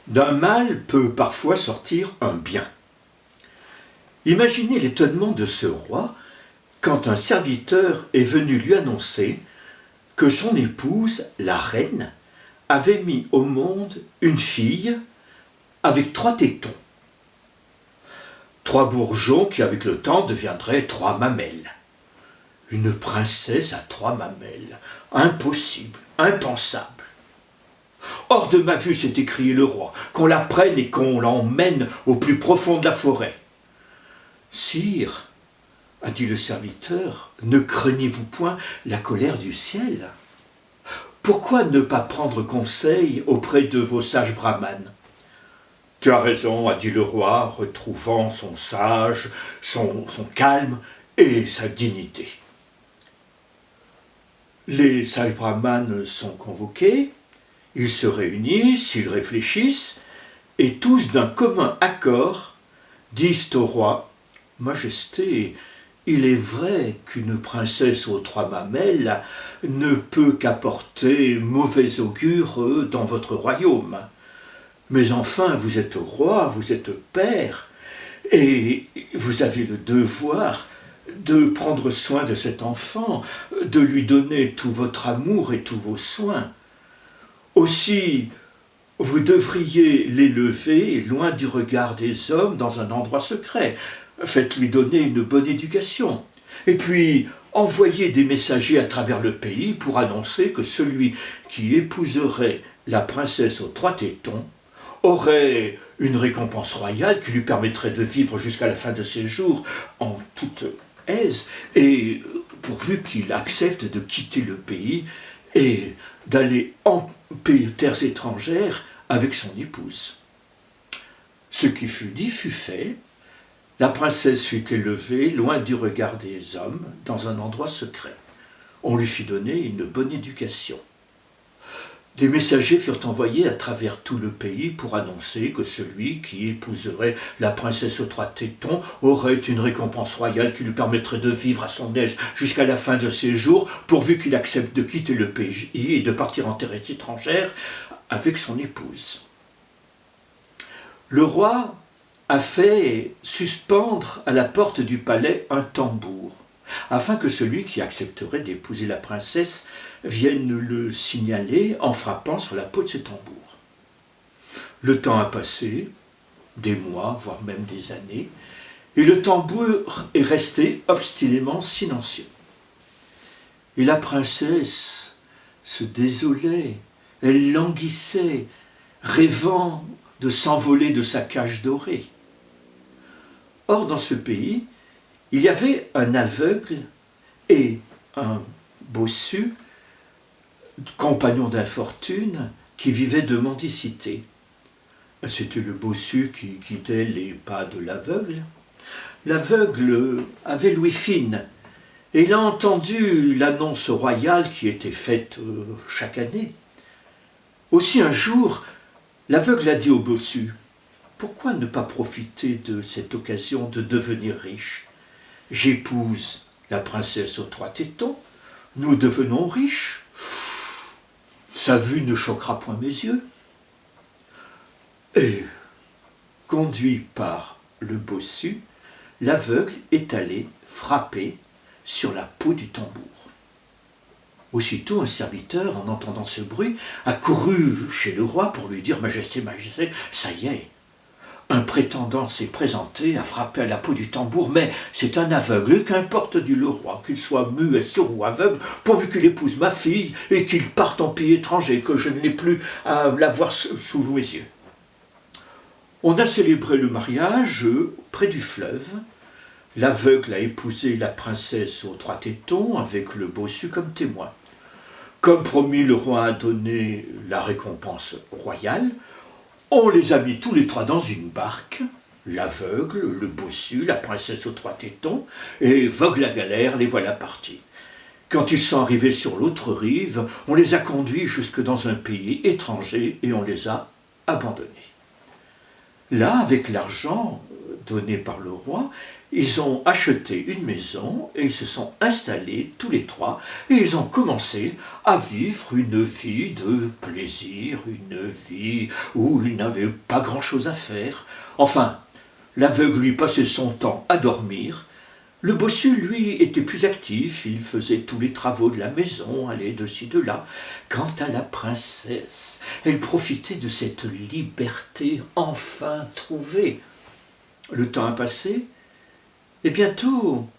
D'un mal peut parfois sortir un bien. Imaginez l'étonnement de ce roi quand un serviteur est venu lui annoncer que son épouse, la reine, avait mis au monde une fille avec 3 tétons. 3 bourgeons qui, avec le temps, deviendraient 3 mamelles. Une princesse à 3 mamelles. Impossible, impensable. Hors de ma vue, s'est écrié le roi, qu'on la prenne et qu'on l'emmène au plus profond de la forêt. Sire, a dit le serviteur, ne craignez-vous point la colère du ciel? Pourquoi ne pas prendre conseil auprès de vos sages brahmanes? Tu as raison, a dit le roi, retrouvant son sage, son calme et sa dignité. Les sages brahmanes sont convoqués, ils se réunissent, ils réfléchissent, et tous d'un commun accord disent au roi: « Majesté, il est vrai qu'une princesse aux 3 mamelles ne peut qu'apporter mauvais augure dans votre royaume. Mais enfin, vous êtes roi, vous êtes père, et vous avez le devoir de prendre soin de cet enfant, de lui donner tout votre amour et tous vos soins. Aussi, vous devriez l'élever loin du regard des hommes dans un endroit secret. Faites-lui donner une bonne éducation. Et puis, envoyez des messagers à travers le pays pour annoncer que celui qui épouserait la princesse aux 3 tétons aurait une récompense royale qui lui permettrait de vivre jusqu'à la fin de ses jours en toute aise, et pourvu qu'il accepte de quitter le pays et d'aller en terres étrangères avec son épouse. » Ce qui fut dit fut fait. La princesse fut élevée loin du regard des hommes, dans un endroit secret. On lui fit donner une bonne éducation. Des messagers furent envoyés à travers tout le pays pour annoncer que celui qui épouserait la princesse aux 3 tétons aurait une récompense royale qui lui permettrait de vivre à son aise jusqu'à la fin de ses jours, pourvu qu'il accepte de quitter le pays et de partir en terre étrangère avec son épouse. Le roi a fait suspendre à la porte du palais un tambour, afin que celui qui accepterait d'épouser la princesse vienne le signaler en frappant sur la peau de ce tambour. Le temps a passé, des mois, voire même des années, et le tambour est resté obstinément silencieux. Et la princesse se désolait, elle languissait, rêvant de s'envoler de sa cage dorée. Or, dans ce pays, il y avait un aveugle et un bossu, compagnon d'infortune, qui vivaient de mendicité. C'était le bossu qui guidait les pas de l'aveugle. L'aveugle avait l'ouïe fine, et il a entendu l'annonce royale qui était faite chaque année. Aussi un jour, l'aveugle a dit au bossu: « Pourquoi ne pas profiter de cette occasion de devenir riche? J'épouse la princesse aux 3 tétons, nous devenons riches. Sa vue ne choquera point mes yeux. » Et, conduit par le bossu, l'aveugle est allé frapper sur la peau du tambour. Aussitôt, un serviteur, en entendant ce bruit, a couru chez le roi pour lui dire: « Majesté, Majesté, ça y est, un prétendant s'est présenté, a frappé à la peau du tambour, mais c'est un aveugle, qu'importe, dit le roi, qu'il soit muet, sourd ou aveugle, pourvu qu'il épouse ma fille et qu'il parte en pays étranger, que je ne l'ai plus à la voir sous mes yeux. » On a célébré le mariage près du fleuve. L'aveugle a épousé la princesse aux 3 tétons avec le bossu comme témoin. Comme promis, le roi a donné la récompense royale. On les a mis tous les 3 dans une barque, l'aveugle, le bossu, la princesse aux 3 tétons, et vogue la galère, les voilà partis. Quand ils sont arrivés sur l'autre rive, on les a conduits jusque dans un pays étranger et on les a abandonnés. Là, avec l'argent donné par le roi, ils ont acheté une maison et ils se sont installés tous les trois et ils ont commencé à vivre une vie de plaisir, une vie où ils n'avaient pas grand-chose à faire. Enfin, l'aveugle lui passait son temps à dormir. Le bossu, lui, était plus actif, il faisait tous les travaux de la maison, allait de ci, de là. Quant à la princesse, elle profitait de cette liberté enfin trouvée. Le temps a passé, et bientôt,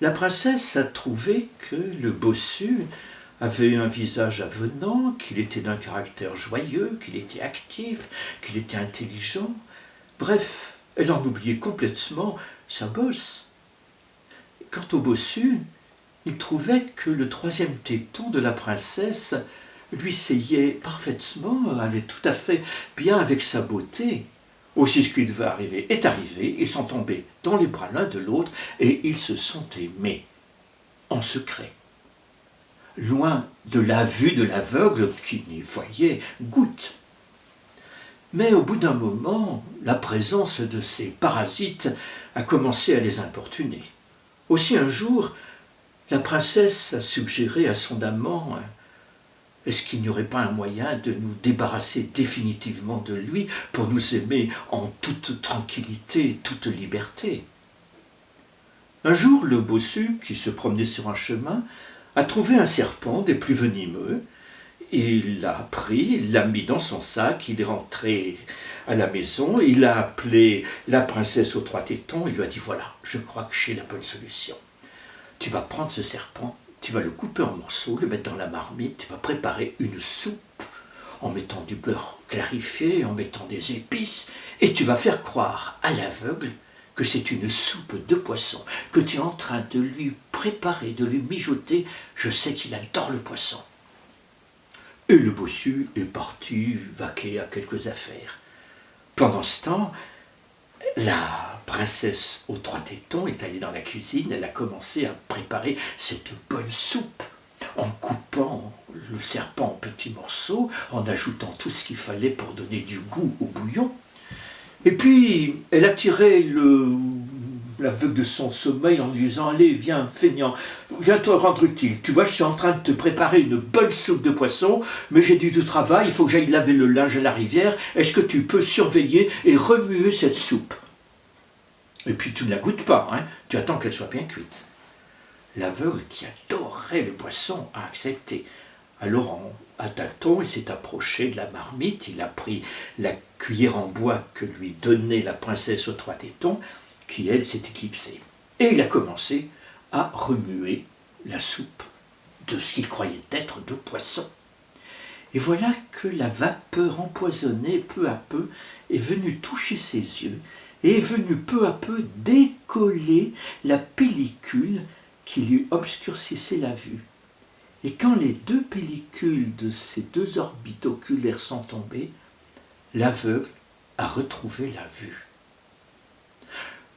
la princesse a trouvé que le bossu avait un visage avenant, qu'il était d'un caractère joyeux, qu'il était actif, qu'il était intelligent. Bref, elle en oubliait complètement sa bosse. Quant au bossu, il trouvait que le troisième téton de la princesse lui seyait parfaitement, allait tout à fait bien avec sa beauté. Aussi ce qui devait arriver est arrivé, ils sont tombés dans les bras l'un de l'autre et ils se sont aimés, en secret. Loin de la vue de l'aveugle qui n'y voyait goutte. Mais au bout d'un moment, la présence de ces parasites a commencé à les importuner. Aussi un jour, la princesse a suggéré à son amant « Est-ce qu'il n'y aurait pas un moyen de nous débarrasser définitivement de lui pour nous aimer en toute tranquillité et toute liberté ?» Un jour, le bossu, qui se promenait sur un chemin, a trouvé un serpent des plus venimeux. Il l'a pris, il l'a mis dans son sac, il est rentré à la maison, il a appelé la princesse aux trois tétons, il lui a dit « Voilà, je crois que j'ai la bonne solution. Tu vas prendre ce serpent, tu vas le couper en morceaux, le mettre dans la marmite, tu vas préparer une soupe en mettant du beurre clarifié, en mettant des épices, et tu vas faire croire à l'aveugle que c'est une soupe de poisson, que tu es en train de lui préparer, de lui mijoter. Je sais qu'il adore le poisson. » Et le bossu est parti vaquer à quelques affaires. Pendant ce temps, la princesse aux trois tétons est allée dans la cuisine, elle a commencé à préparer cette bonne soupe en coupant le serpent en petits morceaux, en ajoutant tout ce qu'il fallait pour donner du goût au bouillon. Et puis, elle a tiré l'aveugle de son sommeil en lui disant « Allez, viens, feignant, viens te rendre utile. Tu vois, je suis en train de te préparer une bonne soupe de poisson, mais j'ai du travail, il faut que j'aille laver le linge à la rivière. Est-ce que tu peux surveiller et remuer cette soupe ?» Et puis tu ne la goûtes pas, hein, tu attends qu'elle soit bien cuite. L'aveugle, qui adorait le poisson, a accepté. Alors, à tâtons, il s'est approché de la marmite, il a pris la cuillère en bois que lui donnait la princesse aux trois tétons, qui, elle, s'est éclipsée. Et il a commencé à remuer la soupe de ce qu'il croyait être de poisson. Et voilà que la vapeur empoisonnée, peu à peu, est venue toucher ses yeux et est venue peu à peu décoller la pellicule qui lui obscurcissait la vue. Et quand les deux pellicules de ces deux orbites oculaires sont tombées, l'aveugle a retrouvé la vue.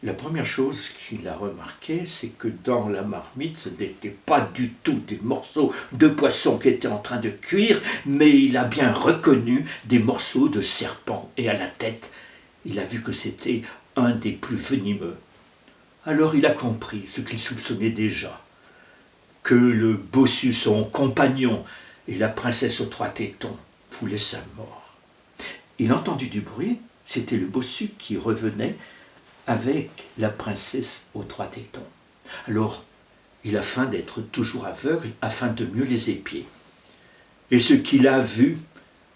La première chose qu'il a remarqué, c'est que dans la marmite, ce n'était pas du tout des morceaux de poisson qui étaient en train de cuire, mais il a bien reconnu des morceaux de serpent. Et à la tête, il a vu que c'était un des plus venimeux. Alors il a compris ce qu'il soupçonnait déjà, que le bossu, son compagnon, et la princesse aux trois tétons voulaient sa mort. Il a entendu du bruit, c'était le bossu qui revenait avec la princesse aux trois tétons. Alors, il a faim d'être toujours aveugle afin de mieux les épier. Et ce qu'il a vu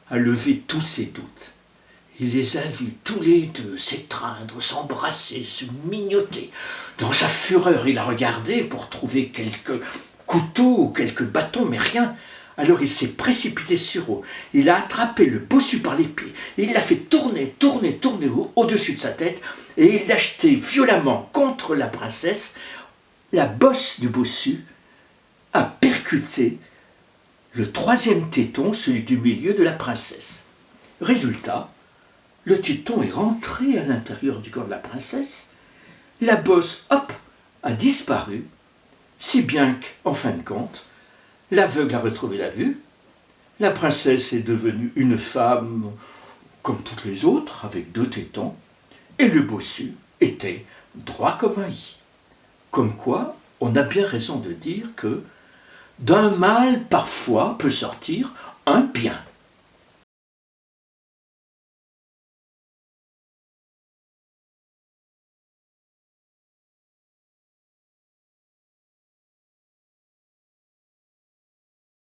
a levé tous ses doutes. Il les a vus tous les deux s'étreindre, s'embrasser, se mignoter. Dans sa fureur, il a regardé pour trouver quelques couteaux ou quelques bâtons, mais rien. Alors il s'est précipité sur eux. Il a attrapé le bossu par les pieds. Et il l'a fait tourner au-dessus de sa tête. Et il l'a jeté violemment contre la princesse. La bosse du bossu a percuté le troisième téton, celui du milieu de la princesse. Résultat, le téton est rentré à l'intérieur du corps de la princesse. La bosse, hop, a disparu. Si bien qu'en fin de compte, l'aveugle a retrouvé la vue, la princesse est devenue une femme comme toutes les autres, avec deux tétons, et le bossu était droit comme un i. Comme quoi, on a bien raison de dire que d'un mal parfois peut sortir un bien.